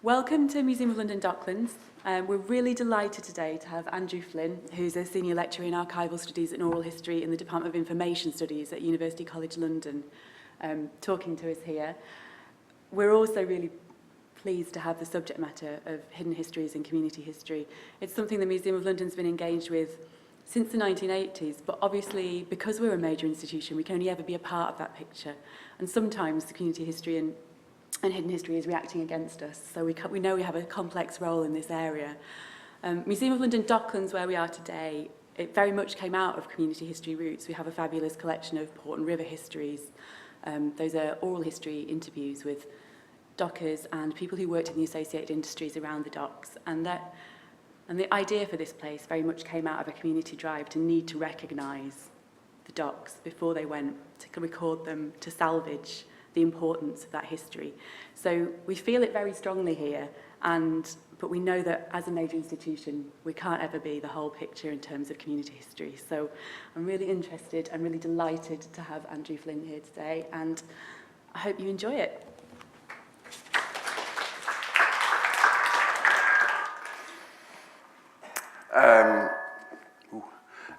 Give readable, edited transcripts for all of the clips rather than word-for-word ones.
Welcome to Museum of London Docklands. We're really delighted today to have Andrew Flinn, who's a senior lecturer in archival studies and oral history in the Department of Information Studies at University College London, talking to us here. We're also really pleased to have the subject matter of hidden histories and community history. It's something the Museum of London's been engaged with since the 1980s, but obviously because we're a major institution, we can only ever be a part of that picture. And sometimes the community history and hidden history is reacting against us. So we know we have a complex role in this area. Museum of London Docklands, where we are today, it very much came out of community history roots. We have a fabulous collection of port and river histories. Those are oral history interviews with dockers and people who worked in the associated industries around the docks. And the idea for this place very much came out of a community drive to need to recognise the docks before they went, to record them, to salvage the importance of that history. So we feel it very strongly here, but we know that as a major institution, we can't ever be the whole picture in terms of community history. So I'm really interested and really delighted to have Andrew Flinn here today, and I hope you enjoy it.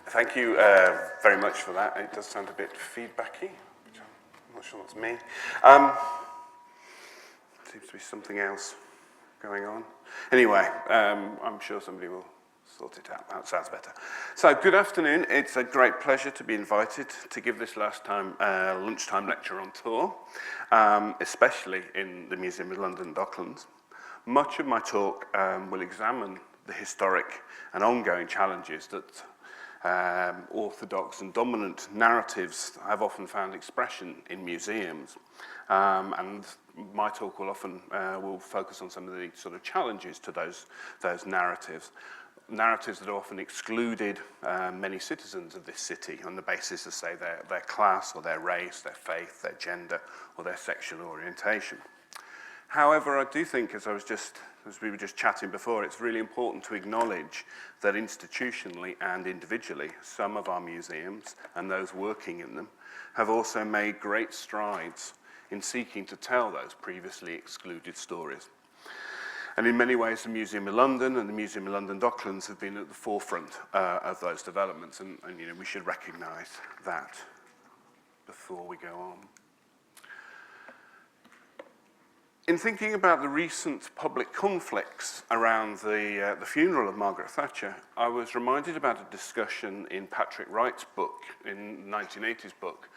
Thank you very much for that. It does sound a bit feedbacky. I'm not sure that's me. Seems to be something else going on. Anyway, I'm sure somebody will sort it out. That sounds better. So, good afternoon. It's a great pleasure to be invited to give this last time lunchtime lecture on tour, especially in the Museum of London Docklands. Much of my talk will examine the historic and ongoing challenges that orthodox and dominant narratives have often found expression in museums, and my talk will often will focus on some of the sort of challenges to those narratives that often excluded many citizens of this city on the basis of, say, their class or their race, their faith, their gender, or their sexual orientation. However, I do think, as we were just chatting before, it's really important to acknowledge that institutionally and individually, some of our museums and those working in them have also made great strides in seeking to tell those previously excluded stories. And in many ways, the Museum of London and the Museum of London Docklands have been at the forefront of those developments, and we should recognise that before we go on. In thinking about the recent public conflicts around the funeral of Margaret Thatcher, I was reminded about a discussion in Patrick Wright's book, in the 1980s book,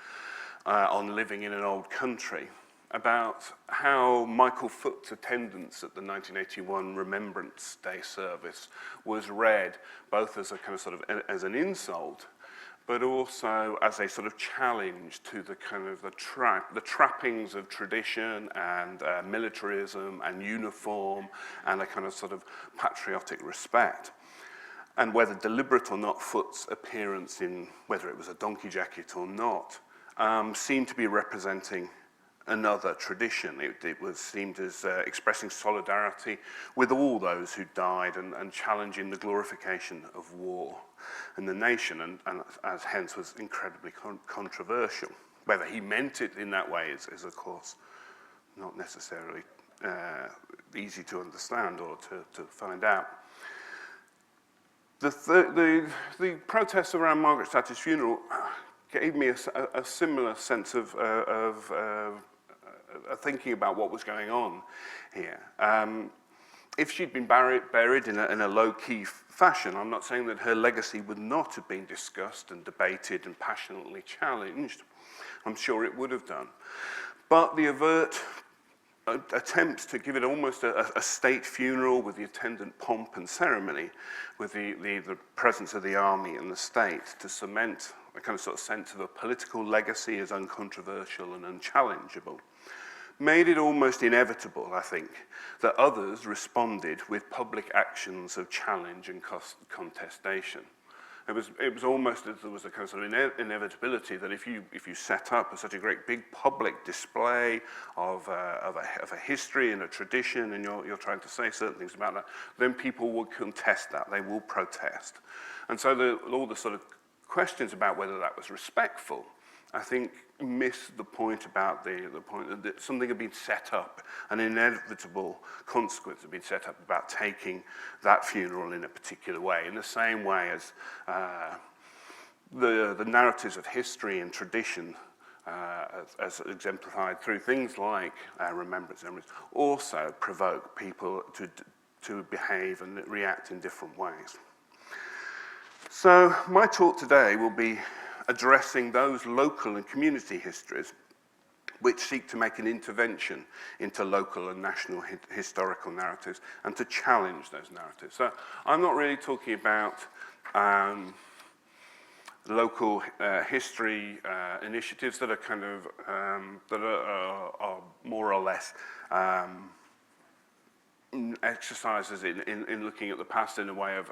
on living in an old country, about how Michael Foot's attendance at the 1981 Remembrance Day service was read both as a kind of sort of as an insult, but also as a sort of challenge to the kind of the trappings of tradition and militarism and uniform and a kind of sort of patriotic respect. And whether deliberate or not, Foot's appearance in, whether it was a donkey jacket or not, seemed to be representing another tradition. It was seemed as expressing solidarity with all those who died and challenging the glorification of war and the nation, and as hence was incredibly controversial. Whether he meant it in that way is of course not necessarily easy to understand or to find out. The protests around Margaret Thatcher's funeral gave me a similar sense of thinking about what was going on here. If she'd been buried in a low-key fashion, I'm not saying that her legacy would not have been discussed and debated and passionately challenged. I'm sure it would have done. But the overt attempts to give it almost a state funeral with the attendant pomp and ceremony, with the presence of the army and the state to cement a kind of sort of sense of a political legacy as uncontroversial and unchallengeable, made it almost inevitable, I think, that others responded with public actions of challenge and contestation. It was almost as there was a kind of, sort of inevitability that if you set up such a great big public display of a history and a tradition, and you're trying to say certain things about that, then people will contest that. They will protest, and so all the sort of questions about whether that was respectful I think, miss the point about the point that something had been set up, an inevitable consequence had been set up about taking that funeral in a particular way, in the same way as the narratives of history and tradition, as exemplified through things like remembrance ceremonies, also provoke people to behave and react in different ways. So my talk today will be addressing those local and community histories which seek to make an intervention into local and national historical narratives and to challenge those narratives. So I'm not really talking about local history initiatives that are kind of that are more or less exercises in looking at the past in a way of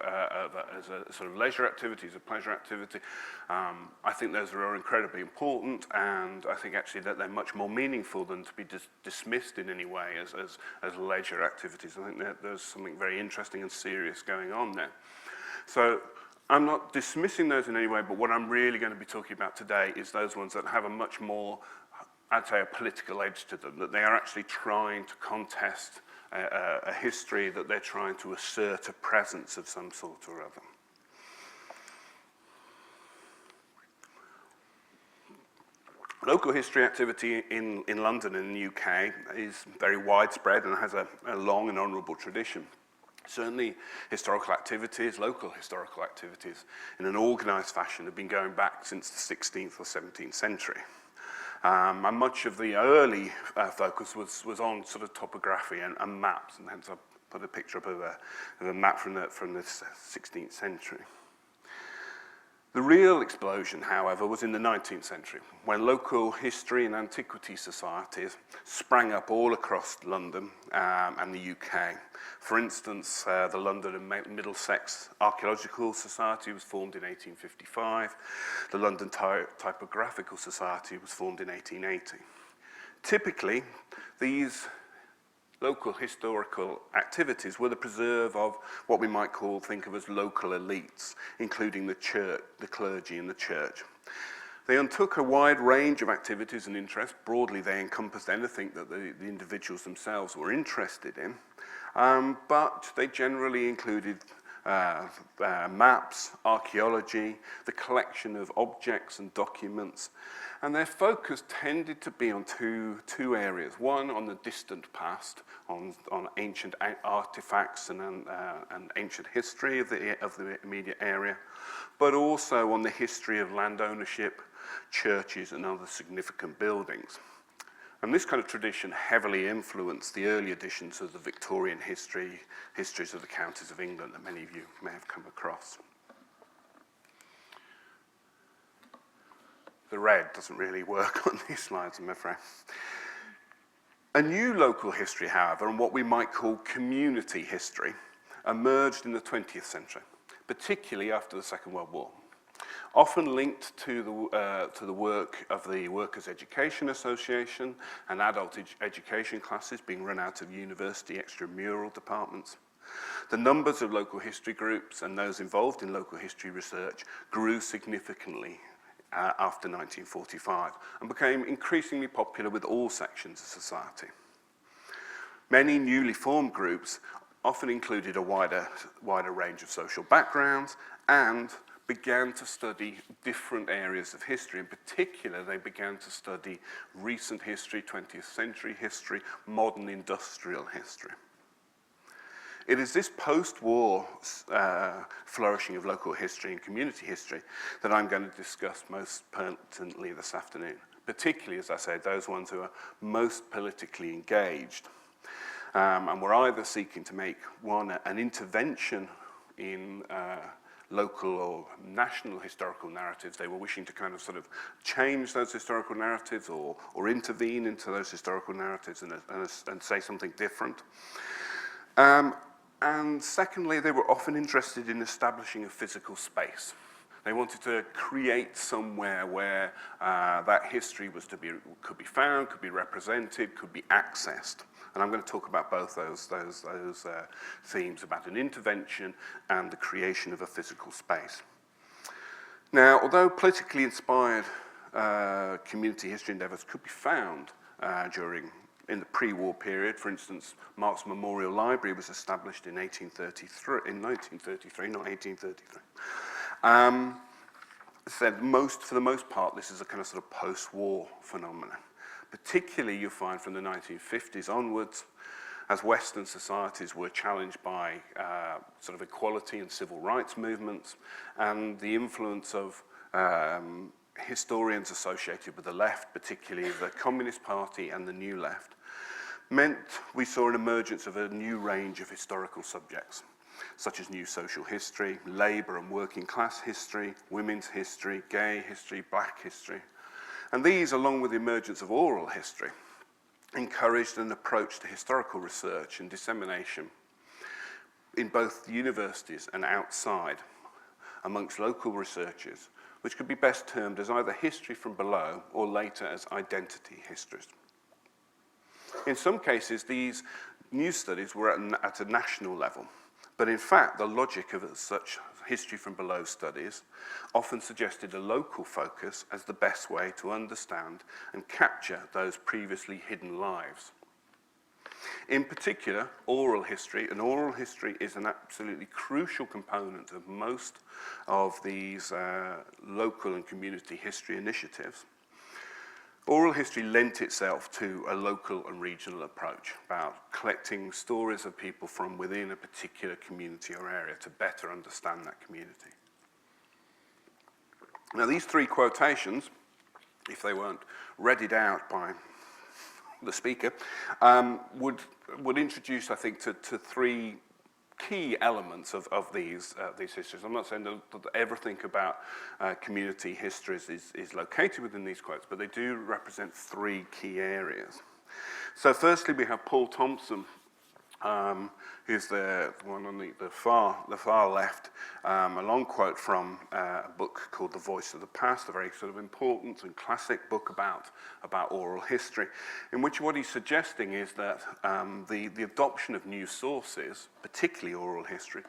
as a sort of leisure activity, as a pleasure activity. I think those are incredibly important, and I think actually that they're much more meaningful than to be dismissed in any way as leisure activities. I think that there's something very interesting and serious going on there. So I'm not dismissing those in any way, but what I'm really going to be talking about today is those ones that have a much more, I'd say, a political edge to them, that they are actually trying to contest a history, that they're trying to assert a presence of some sort or other. Local history activity in London and the UK is very widespread and has a long and honourable tradition. Certainly historical activities, local historical activities, in an organised fashion have been going back since the 16th or 17th century. And much of the early focus was on sort of topography and maps, and hence I put a picture up of a map from the 16th century. The real explosion, however, was in the 19th century, when local history and antiquity societies sprang up all across London and the UK. For instance, the London and Middlesex Archaeological Society was formed in 1855. The London Typographical Society was formed in 1880. Typically, these local historical activities were the preserve of what we might think of as local elites, including the church, the clergy and the church. They undertook a wide range of activities and interests. Broadly, they encompassed anything that the individuals themselves were interested in, but they generally included maps, archaeology, the collection of objects and documents, and their focus tended to be on two areas. One, on the distant past, on ancient artifacts and ancient history of the immediate area, but also on the history of land ownership, churches and other significant buildings. And this kind of tradition heavily influenced the early editions of the Victorian histories of the counties of England that many of you may have come across. The red doesn't really work on these slides, I'm afraid. A new local history, however, and what we might call community history, emerged in the 20th century, particularly after the Second World War. Often linked to the work of the Workers' Education Association and adult education classes being run out of university extramural departments. The numbers of local history groups and those involved in local history research grew significantly after 1945 and became increasingly popular with all sections of society. Many newly formed groups often included a wider range of social backgrounds and began to study different areas of history. In particular, they began to study recent history, 20th century history, modern industrial history. It is this post-war flourishing of local history and community history that I'm going to discuss most pertinently this afternoon, particularly, as I said, those ones who are most politically engaged. And we're either seeking to make an intervention in local or national historical narratives. They were wishing to kind of sort of change those historical narratives or intervene into those historical narratives and say something different. And secondly, they were often interested in establishing a physical space. They wanted to create somewhere where that history could be found, could be represented, could be accessed. And I'm going to talk about both those themes, about an intervention and the creation of a physical space. Now, although politically inspired community history endeavours could be found in the pre-war period. For instance, Mark's Memorial Library was established in 1933, not 1833. For the most part, this is a kind of sort of post-war phenomenon. Particularly, you find from the 1950s onwards, as Western societies were challenged by sort of equality and civil rights movements, and the influence of historians associated with the left, particularly the Communist Party and the New Left, meant we saw an emergence of a new range of historical subjects, such as new social history, labour and working class history, women's history, gay history, black history. And these, along with the emergence of oral history, encouraged an approach to historical research and dissemination in both universities and outside amongst local researchers, which could be best termed as either history from below or later as identity histories. In some cases, these new studies were at a national level, but in fact, the logic of such history from below studies often suggested a local focus as the best way to understand and capture those previously hidden lives. In particular, oral history, and oral history is an absolutely crucial component of most of these local and community history initiatives. Oral history lent itself to a local and regional approach about collecting stories of people from within a particular community or area to better understand that community. Now, these three quotations, if they weren't readied out by the speaker, would introduce, I think, to three key elements of these histories. I'm not saying that everything about community histories is located within these quotes, but they do represent three key areas. So firstly, we have Paul Thompson, who's the one on the far left, a long quote from a book called The Voice of the Past, a very sort of important and classic book about oral history, in which what he's suggesting is that the adoption of new sources, particularly oral history,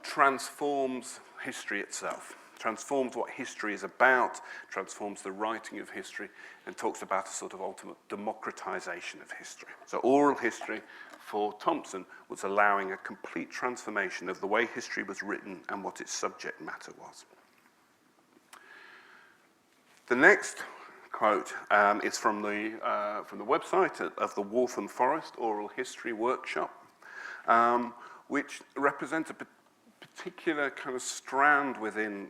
transforms history itself, transforms what history is about, transforms the writing of history, and talks about a sort of ultimate democratization of history. So oral history, for Thompson, was allowing a complete transformation of the way history was written and what its subject matter was. The next quote is from the website of the Waltham Forest Oral History Workshop, which represents a particular kind of strand within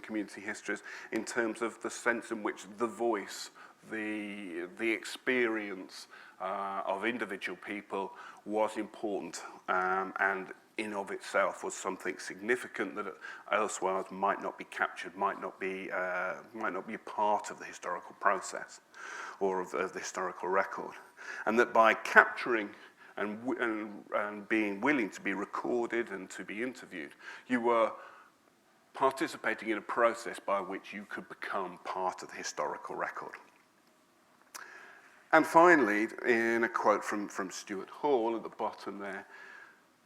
community histories in terms of the sense in which the voice, the experience of individual people was important and in of itself was something significant that elsewhere might not be captured, might not be a part of the historical process or of the historical record, and that by capturing and being willing to be recorded and to be interviewed, you were participating in a process by which you could become part of the historical record. And finally, in a quote from Stuart Hall at the bottom there,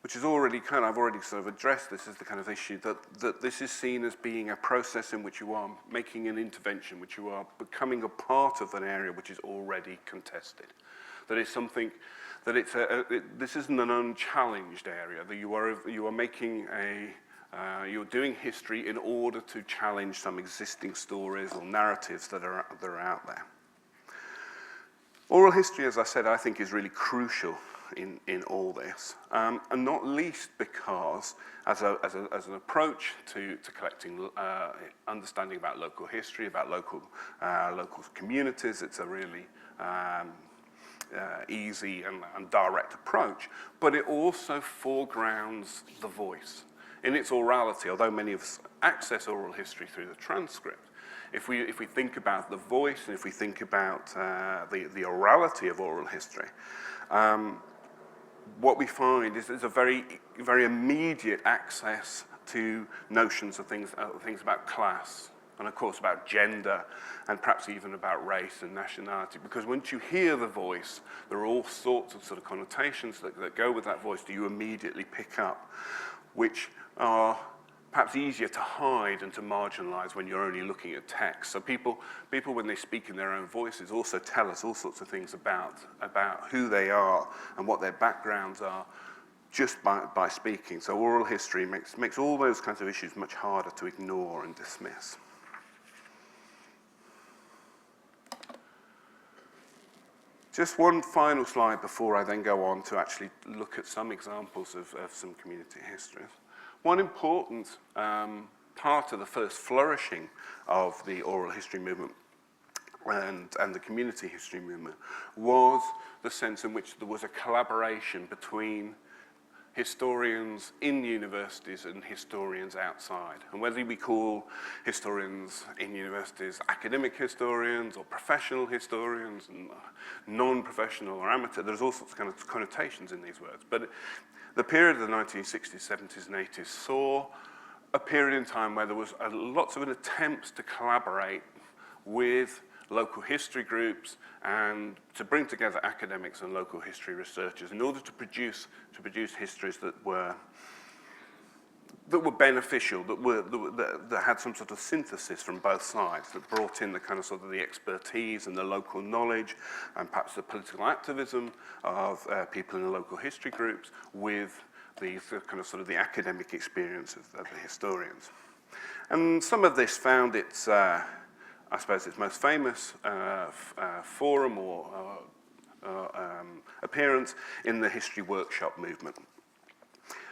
which is already I've already sort of addressed this as the kind of issue that this is seen as being a process in which you are making an intervention, which you are becoming a part of an area which is already contested. That is something, that this isn't an unchallenged area, that you are making you're doing history in order to challenge some existing stories or narratives that are out there. Oral history, as I said, I think is really crucial in all this, and not least because as an approach to collecting understanding about local history, about local communities, it's a really easy and direct approach, but it also foregrounds the voice in its orality. Although many of us access oral history through the transcript, if we think about the voice and if we think about the orality of oral history, what we find is a very immediate access to notions of things about class, and of course about gender, and perhaps even about race and nationality. Because once you hear the voice, there are all sorts of sort of connotations that go with that voice that you immediately pick up, which are perhaps easier to hide and to marginalize when you're only looking at text. So people when they speak in their own voices also tell us all sorts of things about who they are and what their backgrounds are just by speaking. So oral history makes all those kinds of issues much harder to ignore and dismiss. Just one final slide before I then go on to actually look at some examples of some community histories. One important part of the first flourishing of the oral history movement and the community history movement was the sense in which there was a collaboration between historians in universities and historians outside. And whether we call historians in universities academic historians or professional historians and non-professional or amateur, there's all sorts of kind of connotations in these words. But the period of the 1960s, 70s and 80s saw a period in time where there was lots of attempts to collaborate with local history groups and to bring together academics and local history researchers in order to produce histories that were beneficial, that had some sort of synthesis from both sides, that brought in the kind of sort of the expertise and the local knowledge and perhaps the political activism of people in the local history groups with the kind of sort of the academic experience of the historians. And some of this found its I suppose its most famous forum or appearance in the history workshop movement.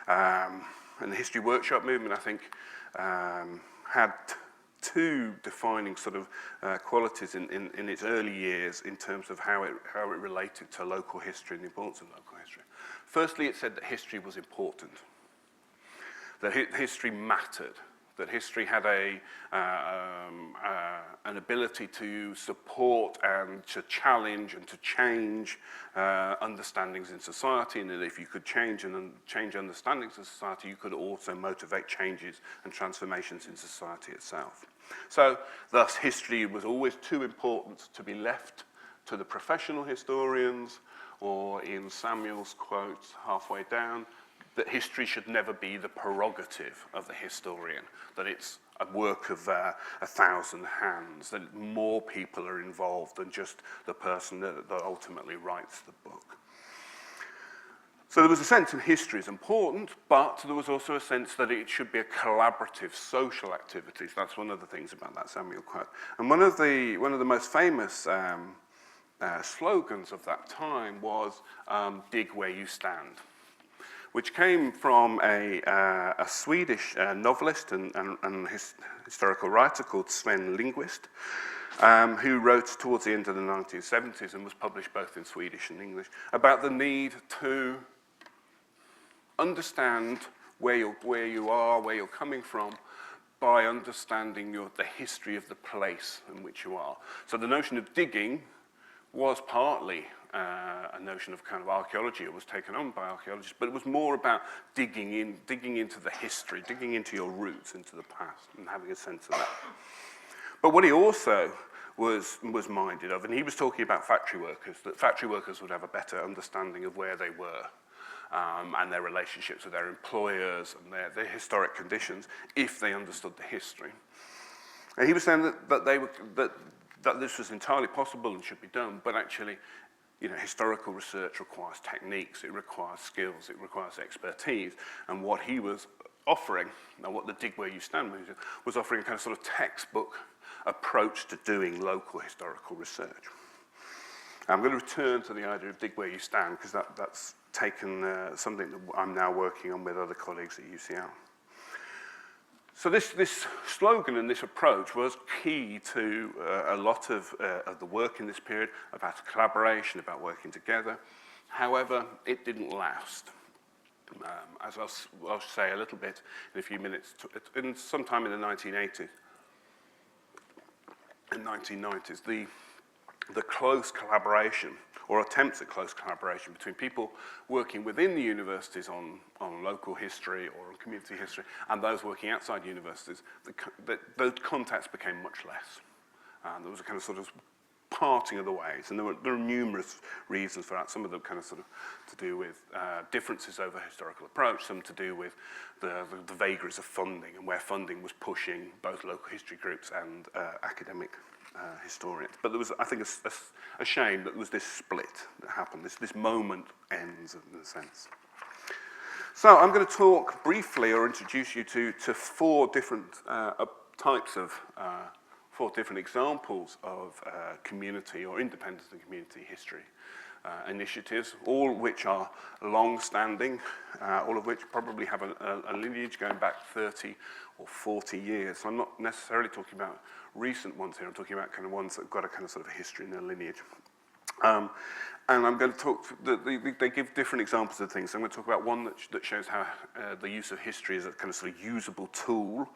And the history workshop movement, I think, had two defining sort of qualities in its early years in terms of how it related to local history and the importance of local history. Firstly, it said that history was important, that history mattered, that history had an ability to support and to challenge and to change understandings in society, and that if you could change understandings in society, you could also motivate changes and transformations in society itself. So, thus, history was always too important to be left to the professional historians, or in Samuel's quote halfway down, that history should never be the prerogative of the historian, that it's a work of 1,000 hands, that more people are involved than just the person that ultimately writes the book. So there was a sense that history is important, but there was also a sense that it should be a collaborative social activity. That's one of the things about that Samuel quote. And one of the most famous slogans of that time was dig where you stand, which came from a Swedish novelist and historical writer called Sven Lindqvist, who wrote towards the end of the 1970s and was published both in Swedish and English, about the need to understand where you are, where you're coming from, by understanding the history of the place in which you are. So the notion of digging was partly a notion of kind of archaeology. It was taken on by archaeologists, but it was more about digging into the history, digging into your roots, into the past, and having a sense of that. But what he also was minded of, and he was talking about factory workers, that factory workers would have a better understanding of where they were and their relationships with their employers and their historic conditions if they understood the history. And he was saying that this was entirely possible and should be done, but actually, historical research requires techniques, it requires skills, it requires expertise, and what he was offering, and what the Dig Where You Stand was offering a kind of sort of textbook approach to doing local historical research. I'm going to return to the idea of Dig Where You Stand, because that's taken something that I'm now working on with other colleagues at UCL. So this slogan and this approach was key to a lot of the work in this period about collaboration, about working together. However, it didn't last. As I'll say a little bit in a few minutes, sometime in the 1980s and 1990s, the close collaboration, or attempts at close collaboration between people working within the universities on local history or on community history and those working outside universities, those contacts became much less. There was a kind of sort of parting of the ways, and there are numerous reasons for that. Some of them kind of sort of to do with differences over historical approach, some to do with the vagaries of funding and where funding was pushing both local history groups and academic historians. But there was, I think, a shame that there was this split that happened. This moment ends, in a sense. So I'm going to talk briefly, or introduce you to four different types of, four different examples of community or independent and community history initiatives, all which are long-standing, all of which probably have a lineage going back 30 or 40 years. So I'm not necessarily talking about recent ones here, I'm talking about kind of ones that have got a kind of sort of history in their lineage. And I'm going to talk, they give different examples of things. So I'm going to talk about one that shows how the use of history is a kind of sort of usable tool.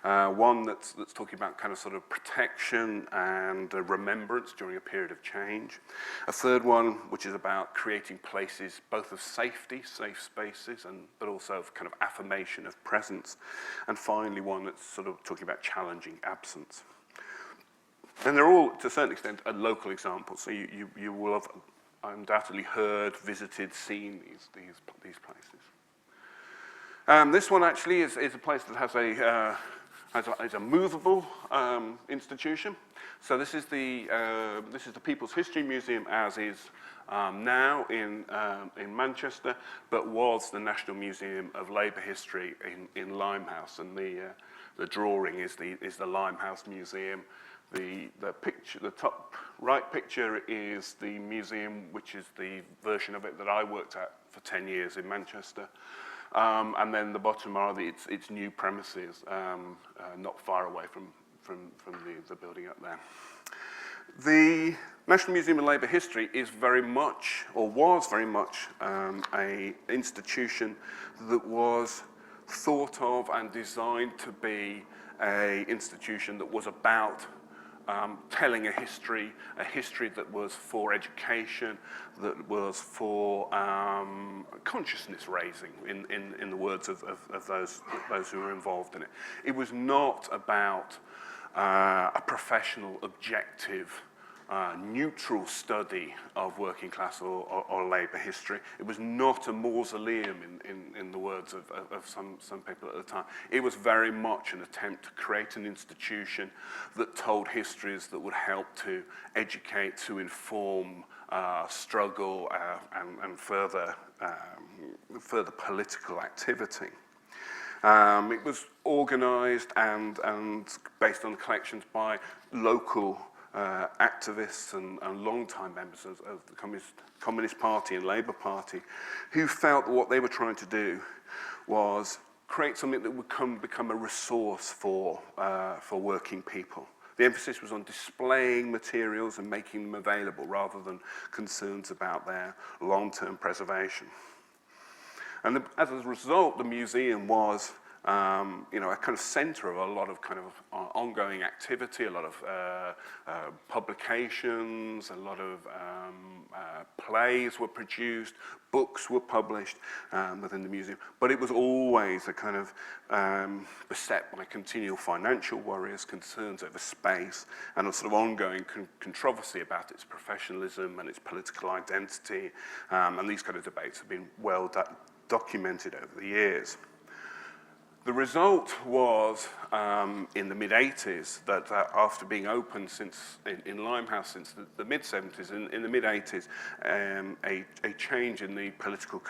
One that's talking about kind of sort of protection and remembrance during a period of change. A third one, which is about creating places both of safety, safe spaces, but also of kind of affirmation of presence. And finally, one that's sort of talking about challenging absence. And they're all, to a certain extent, local examples. So you will have undoubtedly heard, visited, seen these places. This one actually is a place that has a movable institution. So this is the People's History Museum as is now in Manchester, but was the National Museum of Labour History in Limehouse, and the drawing is the Limehouse Museum. The picture, the top right picture is the museum, which is the version of it that I worked at for 10 years in Manchester. And then the bottom are its new premises, not far away from the building up there. The National Museum of Labour History is very much, or was very much, an institution that was thought of and designed to be an institution that was about telling a history that was for education, that was for consciousness raising, in the words of those who were involved in it. It was not about a professional, objective, neutral study of working class or labour history. It was not a mausoleum in the words of some people at the time. It was very much an attempt to create an institution that told histories that would help to educate, to inform struggle and further political activity. It was organised and based on collections by local activists and long-time members of the Communist Party and Labour Party, who felt that what they were trying to do was create something that would become a resource for working people. The emphasis was on displaying materials and making them available rather than concerns about their long-term preservation. And as a result, the museum was a kind of centre of a lot of kind of ongoing activity, a lot of publications, a lot of plays were produced, books were published within the museum. But it was always a kind of beset by continual financial worries, concerns over space, and a sort of ongoing controversy about its professionalism and its political identity. And these kind of debates have been well documented over the years. The result was, in the mid-80s, that after being open in Limehouse since the mid-70s, in the mid-80s, a change in the political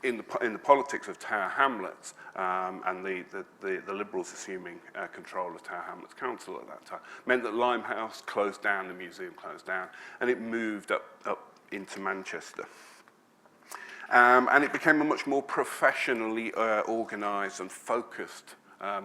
in the politics of Tower Hamlets, and the Liberals assuming control of Tower Hamlets Council at that time, meant that Limehouse closed down, the museum closed down, and it moved up into Manchester. And it became a much more professionally organised and focused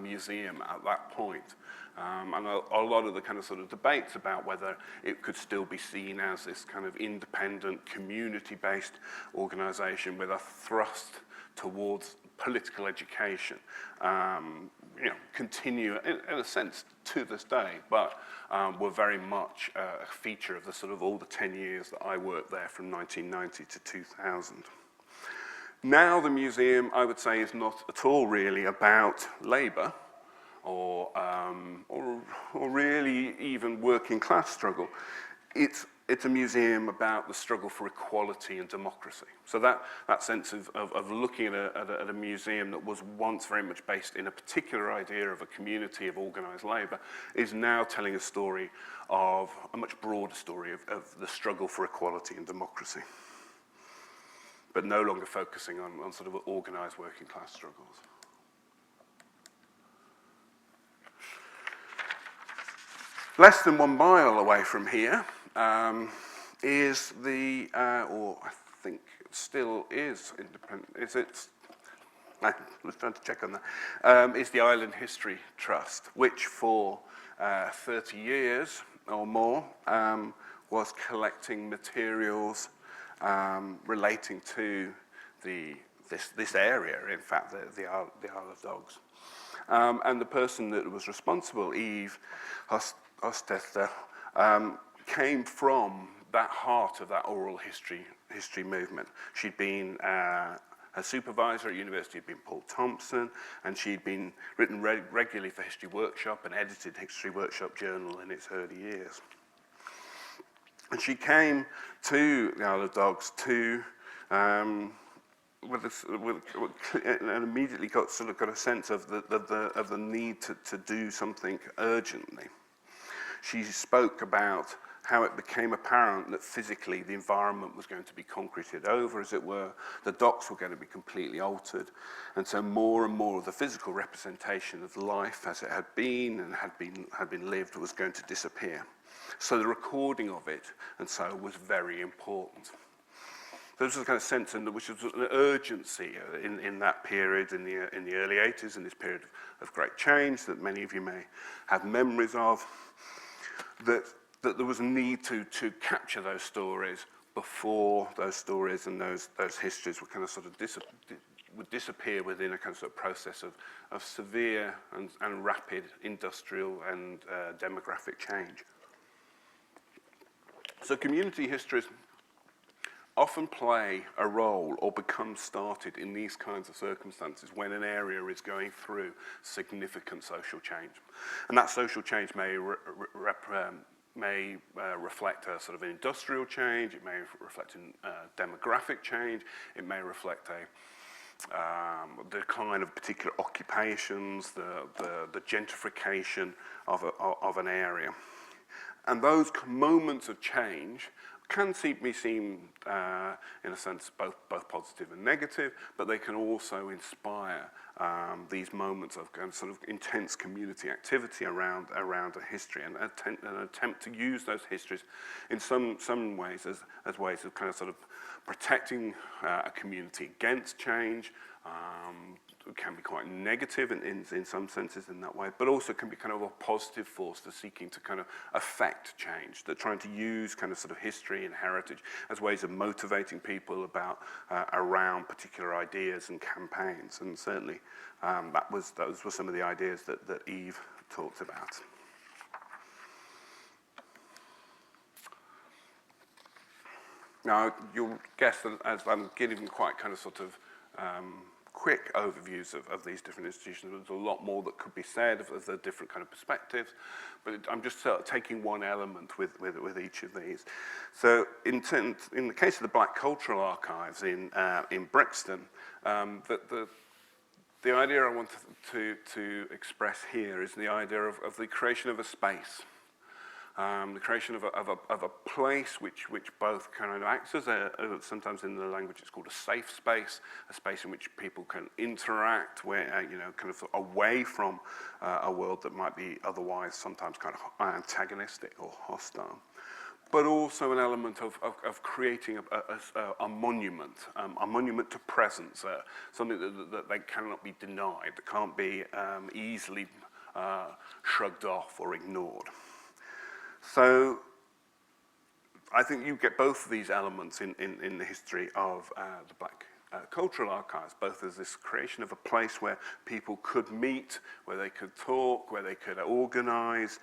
museum at that point. And a lot of the kind of sort of debates about whether it could still be seen as this kind of independent, community-based organisation with a thrust towards political education, continue in a sense to this day, but were very much a feature of the sort of all the 10 years that I worked there from 1990 to 2000. Now the museum, I would say, is not at all really about labour, or really even working class struggle. It's a museum about the struggle for equality and democracy. So that sense of looking at a museum that was once very much based in a particular idea of a community of organised labour is now telling a story of a much broader story of the struggle for equality and democracy, but no longer focusing on sort of organised working class struggles. Less than 1 mile away from here is the, or I think it still is independent, I was trying to check on that, is the Island History Trust, which for 30 years or more was collecting materials relating to this area, in fact, the Isle of Dogs. And the person that was responsible, Eve Hostetler, came from that heart of that oral history movement. She'd been her supervisor at university had been Paul Thompson, and she'd been written regularly for History Workshop and edited History Workshop Journal in its early years. And she came to the Isle of Dogs and immediately got a sense of the need to do something urgently. She spoke about how it became apparent that physically the environment was going to be concreted over, as it were. The docks were going to be completely altered, and so more and more of the physical representation of life as it had been and had been lived was going to disappear. So the recording of it, and so, was very important. There was a kind of sense in which was an urgency in that period, in the early 80s, in this period of great change that many of you may have memories of, that there was a need to capture those stories before those stories and those histories would kind of sort of would disappear within a kind of, sort of process of severe and rapid industrial and demographic change. So community histories often play a role or become started in these kinds of circumstances when an area is going through significant social change. And that social change may reflect a sort of industrial change, it may reflect demographic change, it may reflect a decline of particular occupations, the gentrification of an area. And those moments of change can be seen, in a sense, both positive and negative, but they can also inspire these moments of sort of intense community activity around a history, and an attempt to use those histories in some ways as ways of kind of sort of protecting a community against change. It can be quite negative in some senses in that way, but also can be kind of a positive force to seeking to kind of affect change, that trying to use kind of sort of history and heritage as ways of motivating people around particular ideas and campaigns. And certainly those were some of the ideas that Eve talked about. Now, you'll guess that as I'm giving quite kind of sort of quick overviews of these different institutions, there's a lot more that could be said of the different kind of perspectives, but I'm just taking one element with each of these. So in the case of the Black Cultural Archives in Brixton, the idea I want to express here is the idea of the creation of a space. The creation of a place which both kind of acts as sometimes in the language it's called a safe space, a space in which people can interact, where kind of away from a world that might be otherwise sometimes kind of antagonistic or hostile, but also an element of creating a monument to presence, something that they cannot be denied, that can't be easily shrugged off or ignored. So I think you get both of these elements in the history of the Black Cultural Archives, both as this creation of a place where people could meet, where they could talk, where they could organise.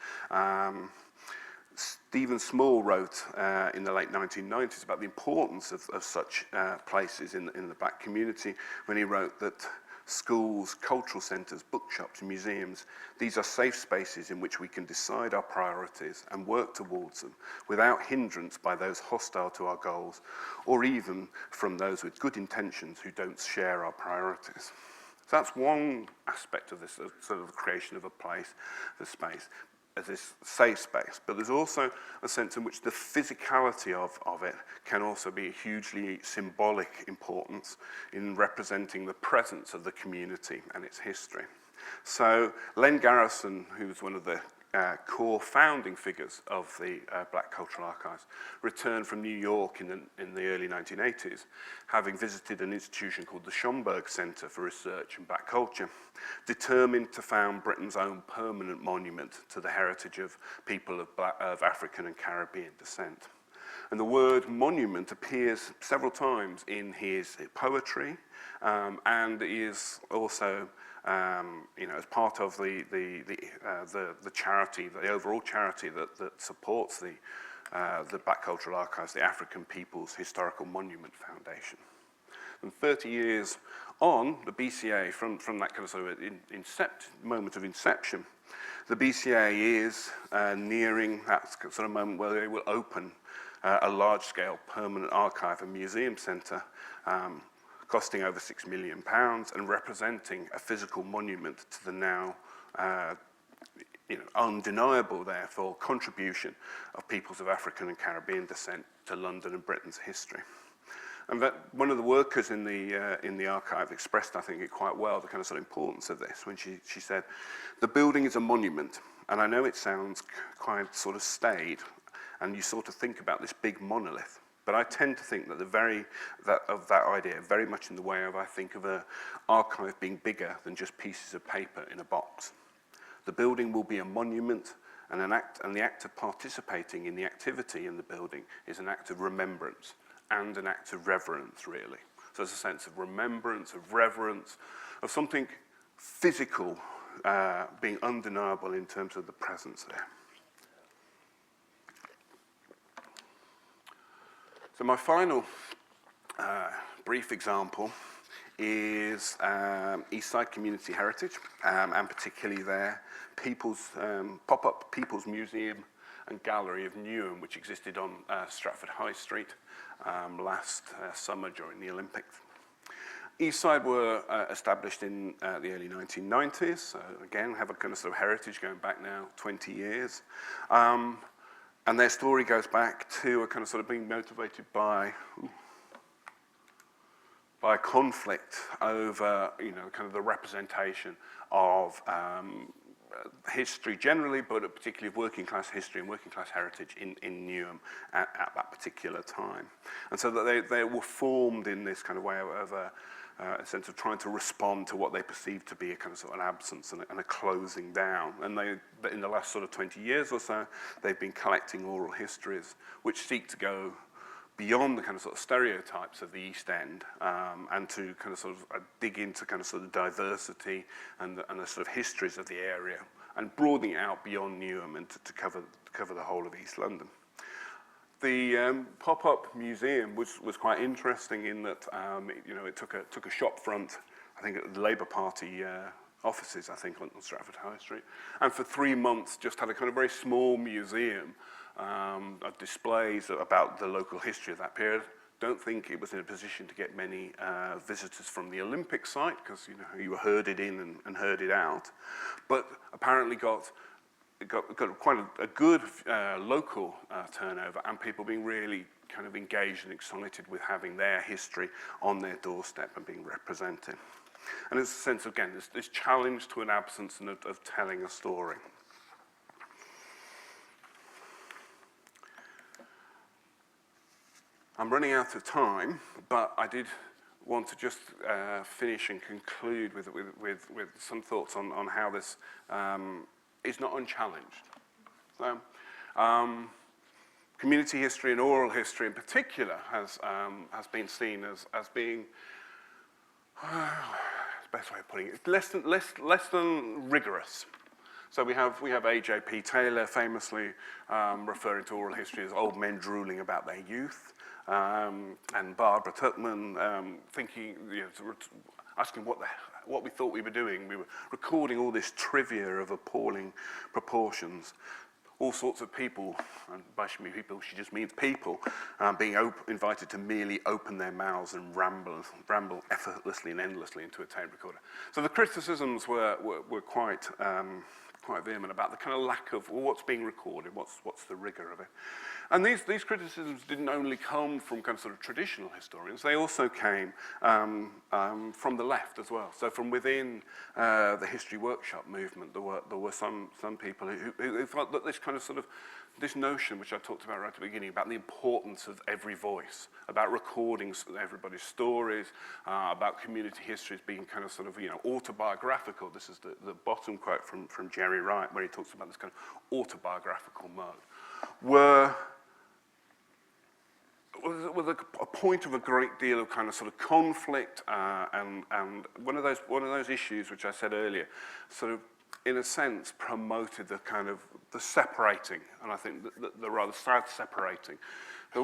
Stephen Small wrote in the late 1990s about the importance of such places in the Black community, when he wrote that schools, cultural centres, bookshops, museums. These are safe spaces in which we can decide our priorities and work towards them without hindrance by those hostile to our goals, or even from those with good intentions who don't share our priorities. So that's one aspect of this sort of creation of a place, the space, as this safe space. But there's also a sense in which the physicality of it can also be a hugely symbolic importance in representing the presence of the community and its history. So Len Garrison, who's one of the core founding figures of the Black Cultural Archives, returned from New York in the early 1980s, having visited an institution called the Schomburg Center for Research in Black Culture, determined to found Britain's own permanent monument to the heritage of people of African and Caribbean descent. And the word monument appears several times in his poetry, and is also as part of the charity, the overall charity that supports the Black Cultural Archives, the African People's Historical Monument Foundation. And 30 years on, the BCA, from that kind of sort of moment of inception, the BCA is nearing that sort of moment where they will open a large-scale permanent archive and museum centre, costing over £6 million and representing a physical monument to the now undeniable, therefore, contribution of peoples of African and Caribbean descent to London and Britain's history. And that one of the workers in the archive expressed, I think, it quite well, the kind of sort of importance of this when she said, "The building is a monument, and I know it sounds quite sort of staid, and you sort of think about this big monolith. But I tend to think that that idea very much in the way of I think of an archive being bigger than just pieces of paper in a box. The building will be a monument, and the act of participating in the activity in the building is an act of remembrance and an act of reverence, really. So there's a sense of remembrance, of reverence, of something physical being undeniable in terms of the presence there." So my final brief example is Eastside Community Heritage, and particularly their Popup People's Museum and Gallery of Newham, which existed on Stratford High Street last summer during the Olympics. Eastside were established in the early 1990s, so again have a kind of sort of heritage going back now 20 years. And their story goes back to a kind of sort of being motivated by conflict over, kind of the representation of history generally, but particularly of working class history and working class heritage in Newham at that particular time. And so that they were formed in this kind of way of a sense of trying to respond to what they perceived to be a kind of sort of an absence and a closing down. And in the last sort of 20 years or so, they've been collecting oral histories which seek to go beyond the kind of sort of stereotypes of the East End, and to kind of sort of dig into kind of sort of diversity and the sort of histories of the area, and broadening it out beyond Newham and to cover the whole of East London. The pop-up museum was quite interesting in that it took a shop front, I think at the Labour Party offices, I think on Stratford High Street, and for 3 months just had a kind of very small museum of displays about the local history of that period. Don't think it was in a position to get many visitors from the Olympic site, because you were herded in and herded out, but apparently got quite a good local turnover, and people being really kind of engaged and excited with having their history on their doorstep and being represented. And there's a sense, again, this challenge to an absence and of telling a story. I'm running out of time, but I did want to just finish and conclude with some thoughts on how this is not unchallenged. So, community history and oral history in particular has been seen as being, the best way of putting it, less than rigorous. So we have A.J.P. Taylor famously referring to oral history as old men drooling about their youth, and Barbara Tuchman thinking, asking what we thought we were doing. We were recording all this trivia of appalling proportions. All sorts of people, and by people, she just means people, being invited to merely open their mouths and ramble effortlessly and endlessly into a tape recorder. So the criticisms were quite vehement about the kind of lack of what's being recorded, what's the rigor of it. And these criticisms didn't only come from kind of sort of traditional historians, they also came from the left as well. So from within the history workshop movement, there were some people who felt that this kind of sort of, this notion, which I talked about right at the beginning, about the importance of every voice, about recording everybody's stories, about community histories being kind of sort of, autobiographical. This is the bottom quote from Jerry Wright, where he talks about this kind of autobiographical mode, was a point of a great deal of kind of sort of conflict, and one of those issues which I said earlier, sort of in a sense promoted the kind of the separating, and I think the rather sad separating.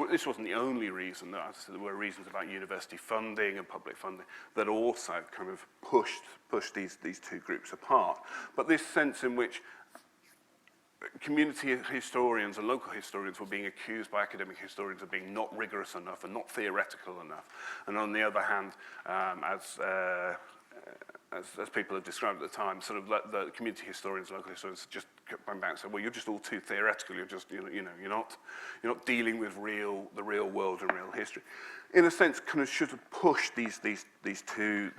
This wasn't the only reason. There were reasons about university funding and public funding that also kind of pushed these two groups apart. But this sense in which community historians and local historians were being accused by academic historians of being not rigorous enough and not theoretical enough. And on the other hand, as people have described at the time, sort of the community historians, local historians just kept going back and said, well, you're just all too theoretical. You're just, you're not dealing with the real world and real history. In a sense, kind of should have pushed these two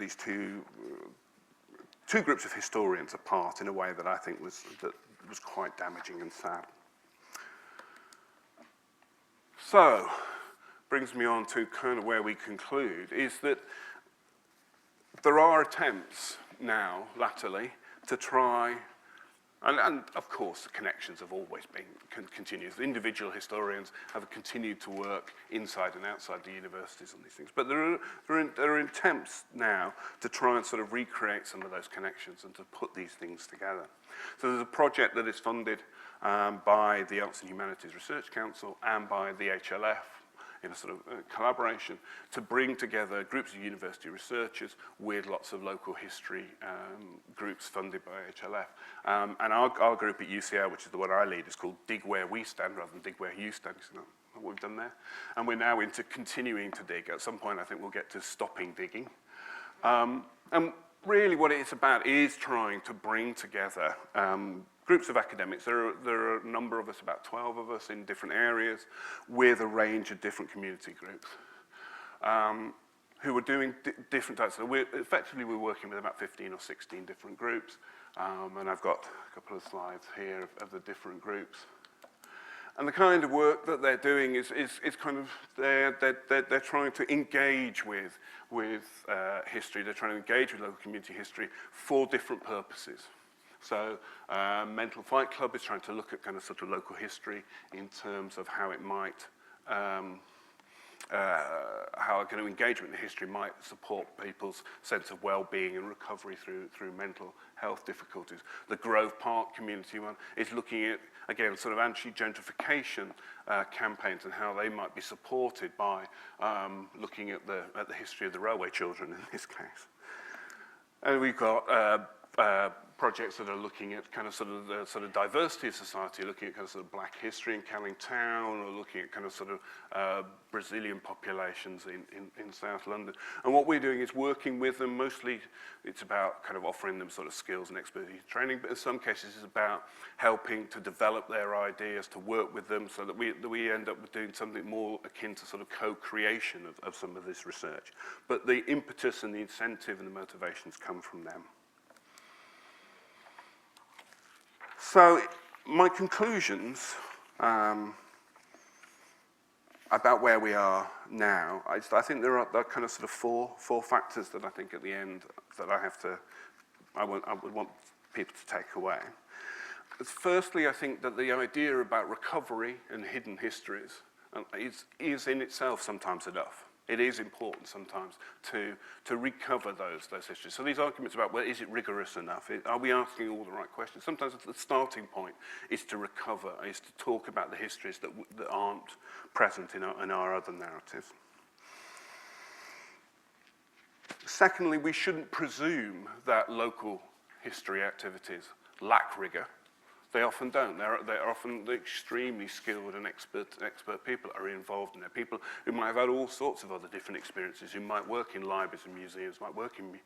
groups of historians apart in a way that I think was quite damaging and sad. So, brings me on to kind of where we conclude, is that there are attempts now, latterly, to try, and of course the connections have always been continued. Individual historians have continued to work inside and outside the universities on these things. But there are attempts now to try and sort of recreate some of those connections and to put these things together. So there's a project that is funded by the Arts and Humanities Research Council and by the HLF, in a sort of collaboration to bring together groups of university researchers with lots of local history groups funded by HLF. And our group at UCL, which is the one I lead, is called Dig Where We Stand rather than Dig Where You Stand. Isn't that what we've done there? And we're now into continuing to dig. At some point, I think we'll get to stopping digging. And really what it's about is trying to bring together groups of academics. There are a number of us, about 12 of us in different areas, with a range of different community groups who are doing different types of, effectively we're working with about 15 or 16 different groups, and I've got a couple of slides here of the different groups. And the kind of work that they're doing is kind of, they're trying to engage with history, they're trying to engage with local community history for different purposes. So Mental Fight Club is trying to look at kind of sort of local history in terms of how it might, how a kind of engagement in history might support people's sense of well-being and recovery through mental health difficulties. The Grove Park community one is looking at, again, sort of anti-gentrification campaigns and how they might be supported by looking at the history of the railway children in this case. And we've got projects that are looking at kind of sort of the sort of diversity of society, looking at kind of sort of black history in Canning Town, or looking at kind of sort of Brazilian populations in South London. And what we're doing is working with them. Mostly it's about kind of offering them sort of skills and expertise training, but in some cases it's about helping to develop their ideas, to work with them so that we end up doing something more akin to sort of co-creation of some of this research. But the impetus and the incentive and the motivations come from them. So my conclusions about where we are now, I think there are kind of sort of four factors that I think at the end that I would want people to take away. Firstly, I think that the idea about recovery and hidden histories is in itself sometimes enough. It is important sometimes to recover those histories. So these arguments about, well, is it rigorous enough? Are we asking all the right questions? Sometimes the starting point is to recover, is to talk about the histories that aren't present in our other narratives. Secondly, we shouldn't presume that local history activities lack rigor. They often don't. They're often extremely skilled and expert people are involved in it. People who might have had all sorts of other different experiences, who might work in libraries and museums, might work in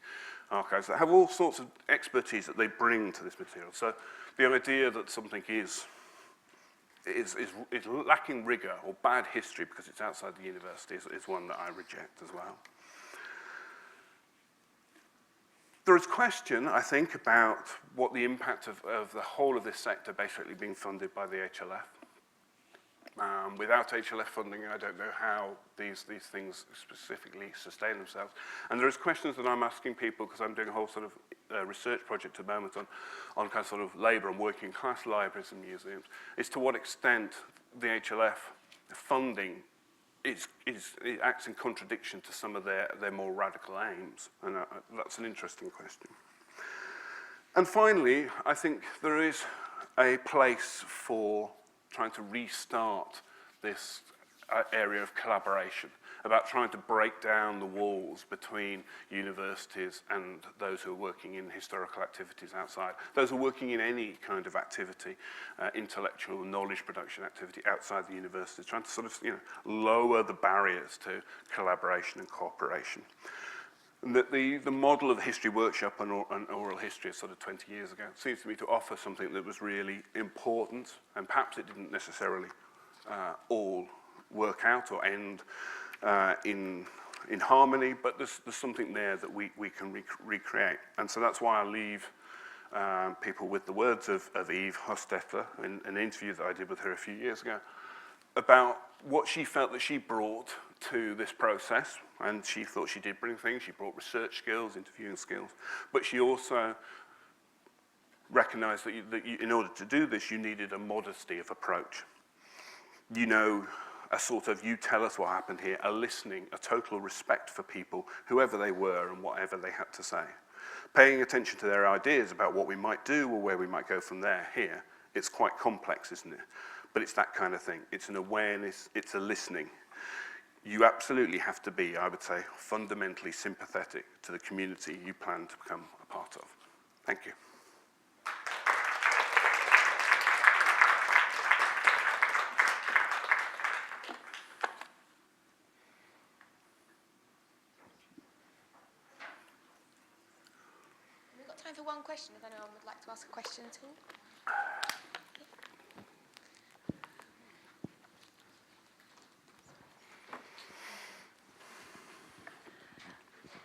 archives, that have all sorts of expertise that they bring to this material. So the idea that something is lacking rigor or bad history because it's outside the university is one that I reject as well. There is question, I think, about what the impact of the whole of this sector basically being funded by the HLF. Without HLF funding, I don't know how these things specifically sustain themselves. And there is questions that I'm asking people, because I'm doing a whole sort of research project at the moment on kind of sort of labour and working class libraries and museums, is to what extent the HLF funding it acts in contradiction to some of their more radical aims, and that's an interesting question. And finally, I think there is a place for trying to restart this area of collaboration, about trying to break down the walls between universities and those who are working in historical activities outside, those who are working in any kind of activity, intellectual knowledge production activity outside the university, trying to sort of lower the barriers to collaboration and cooperation. And that the model of the history workshop and oral history of sort of 20 years ago seems to me to offer something that was really important, and perhaps it didn't necessarily all work out or end in harmony, but there's something there that we can recreate. And so that's why I leave people with the words of Eve Hostetler in an interview that I did with her a few years ago about what she felt that she brought to this process. And she thought she did bring things. She brought research skills, interviewing skills, but she also recognized that in order to do this, you needed a modesty of approach. A sort of, you tell us what happened here, a listening, a total respect for people, whoever they were and whatever they had to say. Paying attention to their ideas about what we might do or where we might go from there here, it's quite complex, isn't it? But it's that kind of thing. It's an awareness, it's a listening. You absolutely have to be, I would say, fundamentally sympathetic to the community you plan to become a part of. Thank you. Time for one question, if anyone would like to ask a question at all.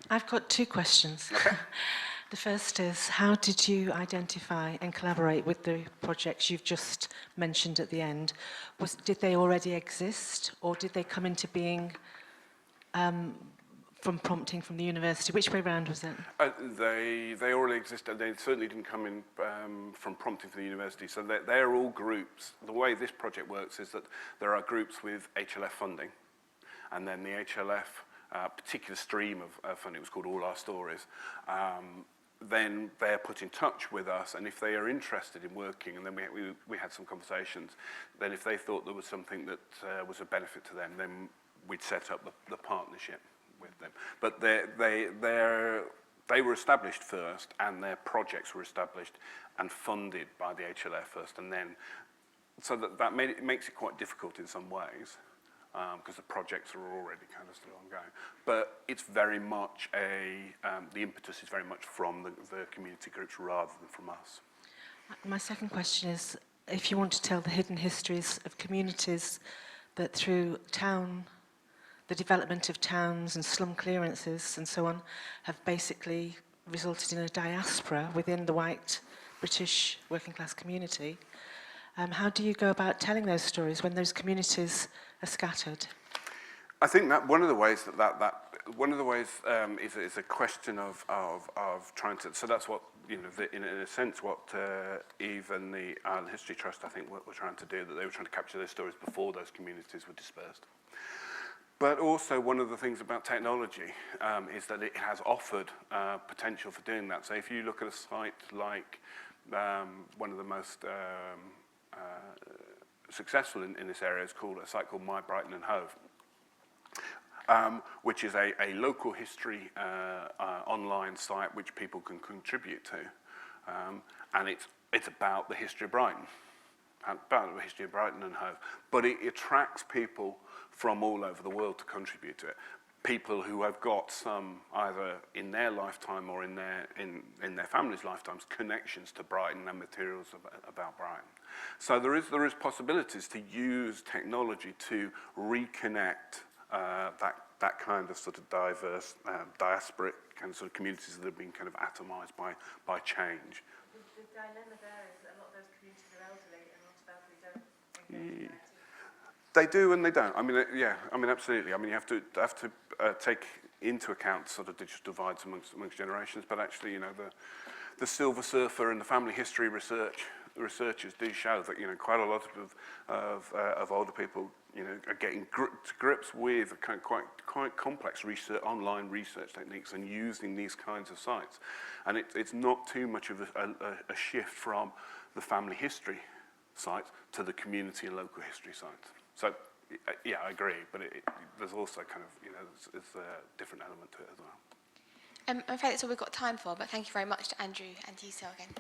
I've got two questions. Okay. The first is, how did you identify and collaborate with the projects you've just mentioned at the end? Did they already exist, or did they come into being from prompting from the university? Which way round was it? They already existed. They certainly didn't come in from prompting from the university. So they're all groups. The way this project works is that there are groups with HLF funding, and then the HLF particular stream of funding, it was called All Our Stories, then they're put in touch with us, and if they are interested in working, and then we had some conversations, then if they thought there was something that was a benefit to them, then we'd set up the partnership with them. But they were established first, and their projects were established and funded by the HLF first, and then, so that makes it quite difficult in some ways, because the projects are already kind of still ongoing. But it's very much the impetus is very much from the community groups rather than from us. My second question is, if you want to tell the hidden histories of communities that through the development of towns and slum clearances and so on have basically resulted in a diaspora within the white British working class community, how do you go about telling those stories when those communities are scattered? I think that one of the ways is a question of trying to. So that's what in a sense what Eve and the Ireland History Trust I think were trying to do. That they were trying to capture those stories before those communities were dispersed. But also one of the things about technology is that it has offered potential for doing that. So if you look at a site like one of the most successful in this area is a site called My Brighton and Hove. which is a local history online site which people can contribute to. And it's about the history of Brighton, and Hove. But it attracts people from all over the world to contribute to it. People who have got some, either in their lifetime or in their family's lifetimes, connections to Brighton and materials about Brighton. So there is possibilities to use technology to reconnect that kind of sort of diverse, diasporic kind of sort of communities that have been kind of atomized by change. The dilemma there is that a lot of those communities are elderly, and a lot of elderly don't engage in activity. They do and they don't. I mean, yeah. I mean, absolutely. I mean, you have to take into account sort of digital divides amongst generations. But actually, you know, the Silver Surfer and the family history researchers do show that, you know, quite a lot of older people, you know, are getting to grips with kind of quite complex online research techniques and using these kinds of sites. And it's not too much of a shift from the family history sites to the community and local history sites. So, yeah, I agree, but there's also kind of, you know, it's a different element to it as well. I'm afraid that's all we've got time for, but thank you very much to Andrew and to you, Sil, again.